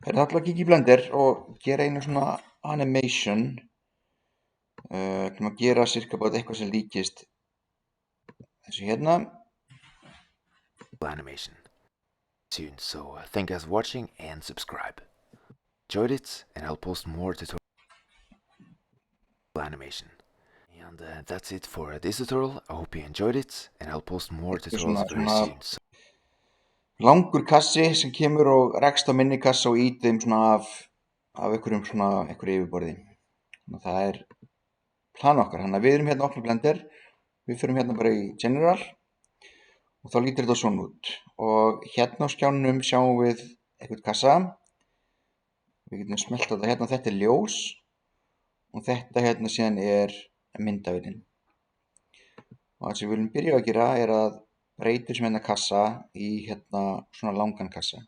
Það ætla að kíkja í Blender og gera einu svona animation. Að gera cirka bara eitthvað sem líkist þessu hérna. Animation soon, so thank you guys for watching and subscribe. Enjoyed it, and I'll post more tutorial animation. And that's it for this tutorial. I hope you enjoyed it, and I'll post more tutorials very soon. So Langur kassi sem kemur og rekst á minni kassa og ýtir þeim svona af einhverju yfirborði. Þannig að það plan okkar. Þannig að við erum hérna að opna Blender. Við förum hérna bara í General og þá lítur þetta svona út. Og hérna á skjánum sjáum við eitthvað kassa. Við getum smellt á þetta hérna. Þetta ljós og þetta hérna síðan myndavélin. Og það sem við viljum byrja að gera að breyta þessum hérna kassa í hérna svona langan kassa.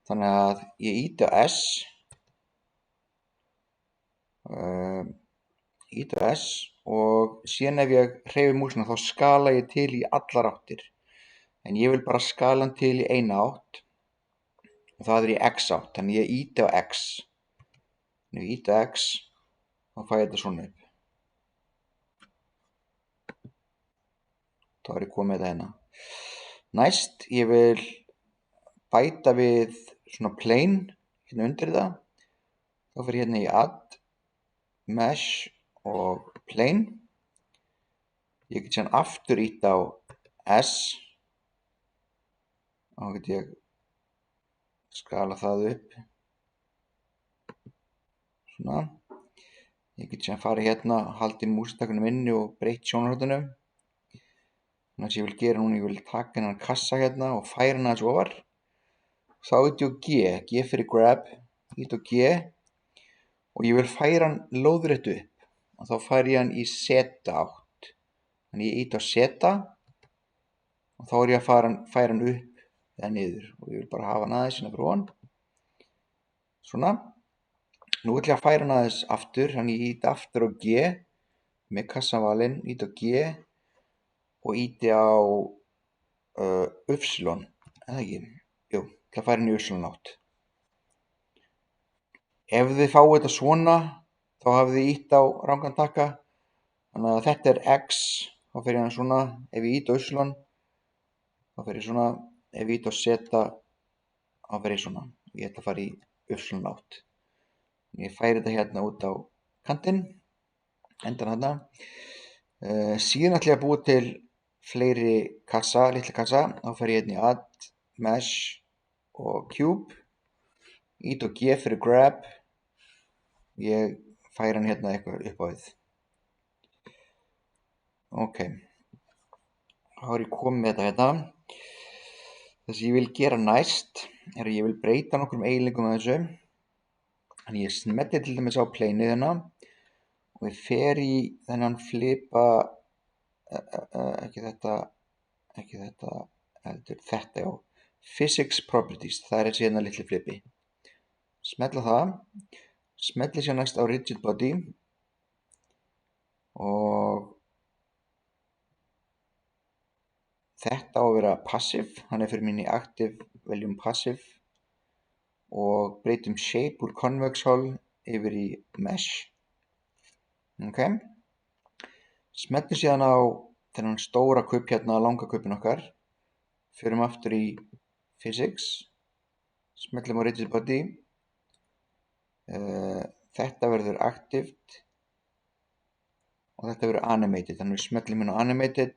Þannig að ég ýti á S og síðan ef ég hreyfi músina þá skala ég til í allar áttir. En ég vil bara skala hann til í eina átt og það í X átt. Þannig ég ýti á X. Þannig ég ýti á X og fæ þetta svona upp. Þá ég komið með þetta hérna. Næst ég vil bæta við svona plane hérna undir það. Þá fyrir hérna í Add, Mesh og Plane. Ég get síðan aftur ýtt á S. Þá get ég skala það upp. Svona. Ég get síðan farið hérna, haldið músitakunum inni og breytt sjónarhorninu. Þannig að ég vil gera núna, ég vil taka hennan kassa hérna og færa hann aðeins ofar. Þá ýti ég á G fyrir grab, ýti á G og ég vil færa hann lóðrétt upp. Og þá færi ég hann í Z átt. Þannig ég ýti á Z og þá ég að færa hann upp eða niður. Og ég vil bara hafa hann aðeins hérna fyrir ofan. Svona. Nú vil ég að færa hann aðeins aftur, þannig ég ýti aftur á G með kassavalinn, ýti á G og ýti á Y, eða ekki? Jú, það færi hann í Y átt. Ef þið fáið þetta svona, þá hafið þið ýtt á rangan takka. Þannig að þetta X, þá fer ég hann svona. Ef ég ýti á Y, þá fer ég svona. Ef ég ýti á Z, þá fer ég svona. Ég ætla að fara í Y átt. Ég færi þetta hérna út á kantinn, endan þarna. Síðan ætla ég að búa til fleiri kassa, litla kassa. Þá fer ég hérna í Add, Mesh og Cube. Ýti á G fyrir grab. Ég færi hann hérna eitthvað upp á við. Ok. Þá ég komið með þetta hérna. Það sem ég vil gera næst að ég vil breyta nokkrum eiginleikum af þessu. Þannig ég smelli til dæmis á planeið hérna og ég fer í þennan flipa, ekki þetta, heldur þetta já, Physics Properties, það þessi hérna litli flipi. Smetla það, smelli sér næst á Rigid Body og þetta á að vera Passive, þannig fyrir mín í Active veljum Passive og breytum Shape úr Convex Hull yfir í Mesh. Ok. Smelli síðan á þennan stóra kubb hérna, langa kubbin okkar. Förum aftur í Physics. Smellum á Rigid Body. Þetta verður Active og þetta verður Animated. Þannig við smellum hérna á Animated.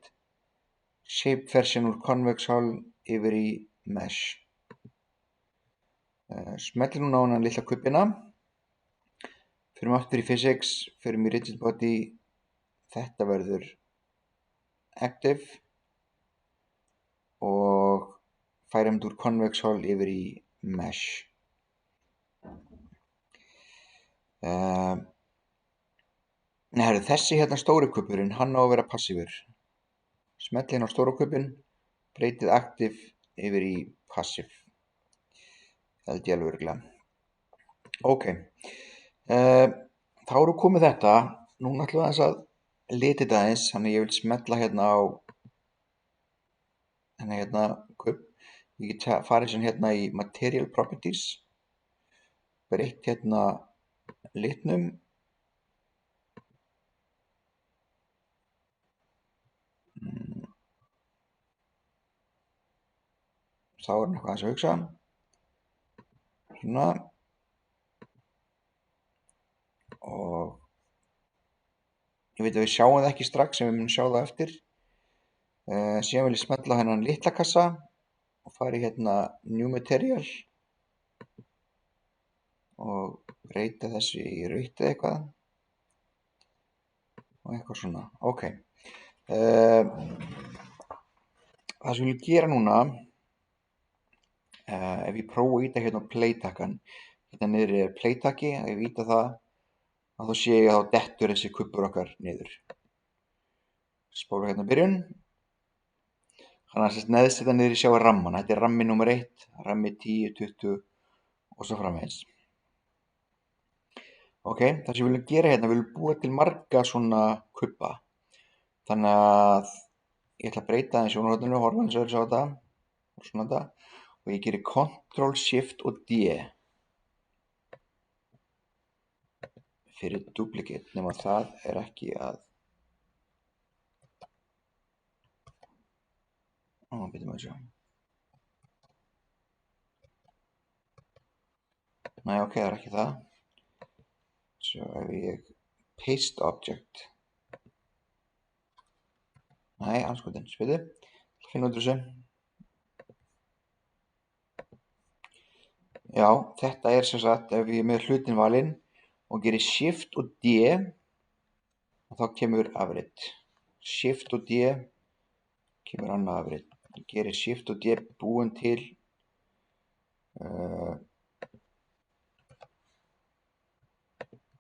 Shape version úr Convex Hull yfir í Mesh. Smellum núna á hana litla kubbina. Förum aftur í Physics. Förum í Rigid Body. Þetta verður Active og færum úr Convex Hull yfir í Mesh. Þessi hérna stóri kubburinn, hann á að vera passífur. Smelli hérna á stóra kubbin, breytið Active yfir í Passive. Held ég alveg örugglega. Ok. Þá eru komið þetta. Núna ætlum við aðeins að lita þetta aðeins, þannig ég vil smetla hérna á hérna kubb. Ég get farið sem hérna í Material Properties breytt hérna litnum. Þá er hann eitthvað aðeins að hugsa. Svona. Og ég veit að við sjáum það ekki strax en við munum sjá það eftir. Síðan vil ég smella hennan litla kassa og fara í hérna New Material og breyta þessu í rautt eða eitthvað og eitthvað svona. Ok. Það sem ég vil gera núna, ef ég prófa að íta hérna á play-takkan, hérna niðri er play-takki, ef ég íta það, þá sé ég að þá dettur þessi kubbur okkar niður. Spóla hérna byrjun. Þannig að neðst þetta niður í sjá ramman. Þetta er rammi nummer 1, rammi 10, 20 og svo framvegis. Ok, það sem við viljum gera hérna, við viljum búa til marga svona kubba. Þannig að ég ætla að breyta aðeins sjónarhorninu, horfa eins og öðru sá þetta og svona þetta og ég geri Ctrl, Shift og D fyrir duplicate, nema það er ekki að býtum að sjá. Nei, ok, það er ekki það. Svo ef ég paste object. Nei, anskotin, spilðu. Finna út úr þessu. Já, þetta er sem sagt ef ég er með hlutin valinn og gerir Shift og D og þá kemur afrit. Shift og D kemur annað afrit. Ég gerir Shift og D búin til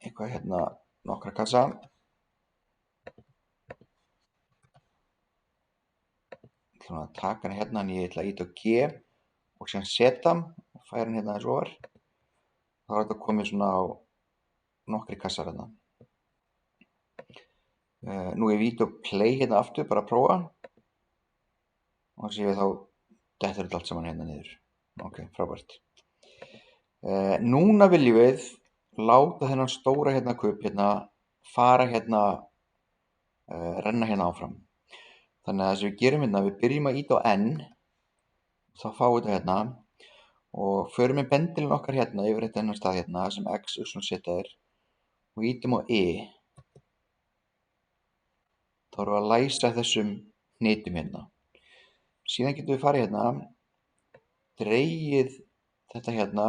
eitthvað hérna nokkra kassa. Ég ætla að taka hann hérna en ég ætla að íta á G og síðan setja hann og færa hann hérna aðeins ofar. Þá er þetta komið svona á nokkri kassar hérna. Nú ef ég íta á play hérna aftur, bara að prófa og séu þá dettur þetta allt saman hérna niður. Ok, frábært. Núna viljum við láta þennan stóra hérna kubb hérna fara hérna renna hérna áfram. Þannig að þess að við gerum hérna, við byrjum að íta á N þá fáum við þetta hérna og förum með bendilinn okkar hérna yfir þetta hennar stað hérna sem X, Y, Z er og ítum á E. Þá erum við að læsa þessum hnitum hérna. Síðan getum við farið hérna, dregið þetta hérna,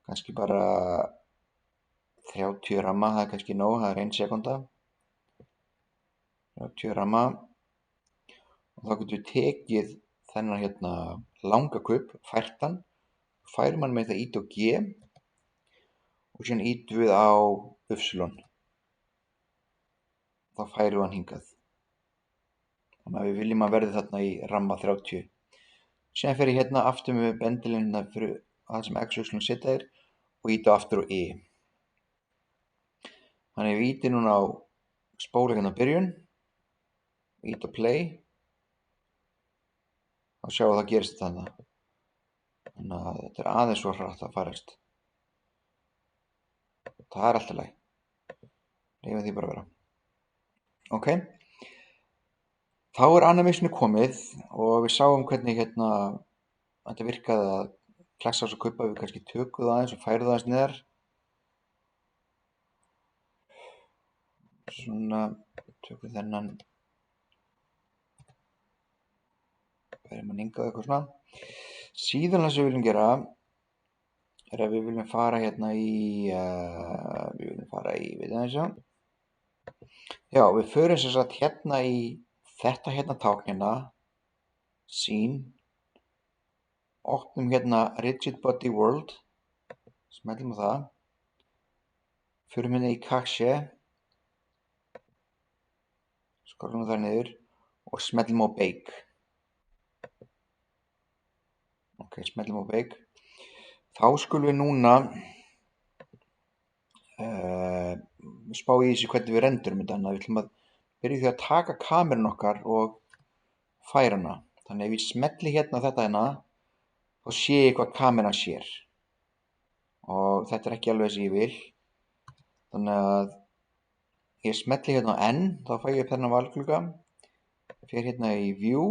kannski bara 30 ramma, það er kannski nóg, það er 1 sekúnda. 30 ramma og þá getum við tekið þennan hérna langa kubb, fært hann, færum hann með það ít og G og síðan ítum við á Y. Þá færum við hann hingað. Þannig að við viljum að verði þarna í ramma 30. Síðan fer ég hérna aftur með bendilinn fyrir það sem X, Y, Z er og íta aftur á E. Þannig að við íti núna á spóla hérna byrjun, íta á play og sjá að það gerist þannig. Þannig að þetta er aðeins svo hratt að farast. Það er alltaf læg. Leifum því bara að vera. Ok. Þá er animationu komið og við sáum hvernig hérna þetta virkaði að klessa þessu kubba, við kannski tökum það aðeins og færum það aðeins neðar. Svona, tökum þennan, færum hann hingað eitthvað svona. Síðan það sem við viljum gera er að við viljum fara hérna í, veit það eins og. Já, við förum sem sagt hérna í þetta hérna tákn hérna, scene, opnum hérna rigid body world, smellum á það, förum hérna í cache, skrólum það niður og smellum á bake. Ok, smellum á bake. Þá skulum við núna spá í þessu hvernig við rendurum þetta. Við ætlum að byrja því að taka kamerun okkar og færa hana. Þannig ef ég smelli hérna þetta hérna, þá sé ég hvað kameran sér. og þetta er ekki alveg þessi ég vil, þannig að ég smelli hérna á N, þá fæ ég upp þennan valglugga, fer hérna í View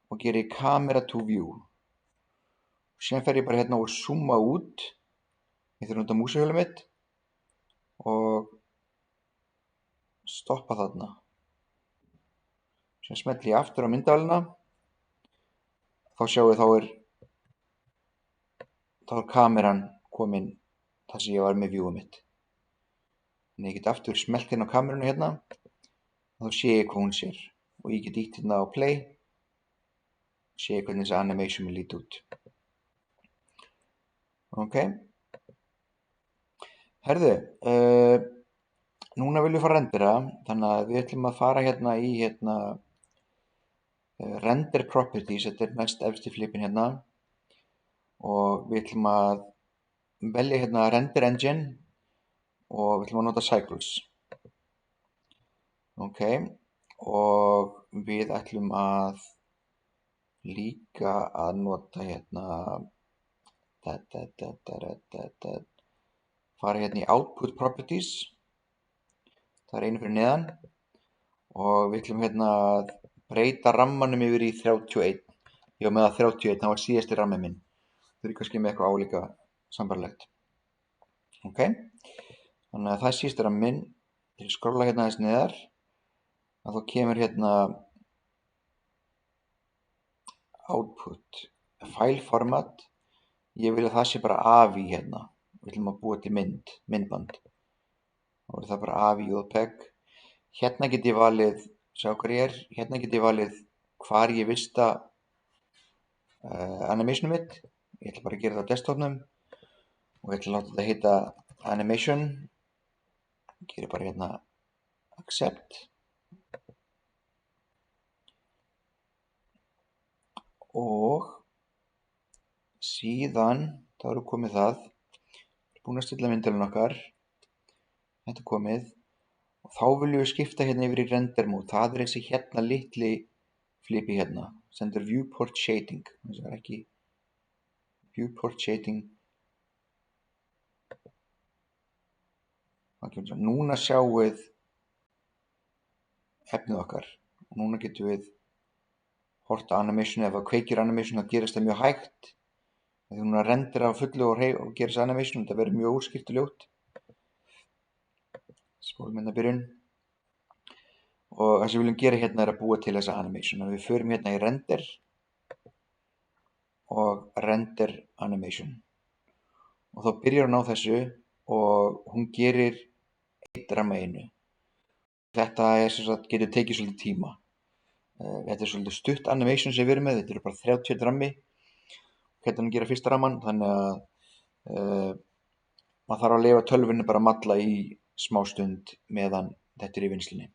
og geri Camera to View. Síðan fer ég bara hérna og zooma út, ég þurfi að nota músahjólið mitt og stoppa þarna. Síðan smelli ég aftur á myndavélina, þá sjáum við þá er kameran komin þar sem ég var með viewið mitt. Þannig ég get aftur smellt inn á kamerunni hérna og þá sé ég hvað hún sér og ég get ítt hérna á play og sé hvernig þessi animation mun líta út. Ok. Herðu, núna viljum við fara að rendera, þannig að við ætlum að fara hérna í render properties, þetta er næst efsti flipin hérna og við ætlum að velja hérna render engine og við ætlum að nota cycles. Ok, og við ætlum að líka að nota hérna fara hérna í output properties, það er einu fyrir neðan og við ætlum hérna að breyta rammanum yfir í 31. Ég var með að 31, það var síðasti rammi minn. Það er kannski með eitthvað álíka sambarlegt. Ok, þannig að það er síðasti rammi minn. Þegar ég skrolla hérna aðeins neðar, að þá kemur hérna output, file format. Ég vil að það sé bara AVI hérna. Við ætlum að búa til myndband. Þá er það bara AVI JPEG. Hérna get ég valið, sjá hvað ég er, hérna get ég valið hvar ég vista animationum mitt. Ég ætla bara að gera það á desktopnum og ég ætla að láta þetta heita animation. Ég gerir bara hérna accept og síðan þá erum við komið það, búin að stilla myndalinn okkar, þetta er komið og þá viljum við skipta hérna yfir í render mode. Það er þessi hérna litli flipi hérna, sendur viewport shading, það er ekki viewport shading. Núna sjáum við efnið okkar og núna getum við hort á animation. Ef það kveikir animation þá gerist það mjög hægt, þegar hún rendera á fullu og gerist animation, þetta verður mjög úrskýrt og ljótt. Spólum hérna byrjun og það sem við viljum gera hérna er að búa til þessa animation. Við förum hérna í render og render animation og þá byrjar hún á þessu og hún gerir eitt ramma einu. Þetta er sem sagt getur tekið svolítið tíma. Þetta er svolítið stutt animation sem við erum með, þetta eru bara 31 rammi. Hérna hann gera fyrsta ramman, þannig að maður þarf að leyfa tölvunni bara að malla í smá stund meðan þetta er í vinnslunni.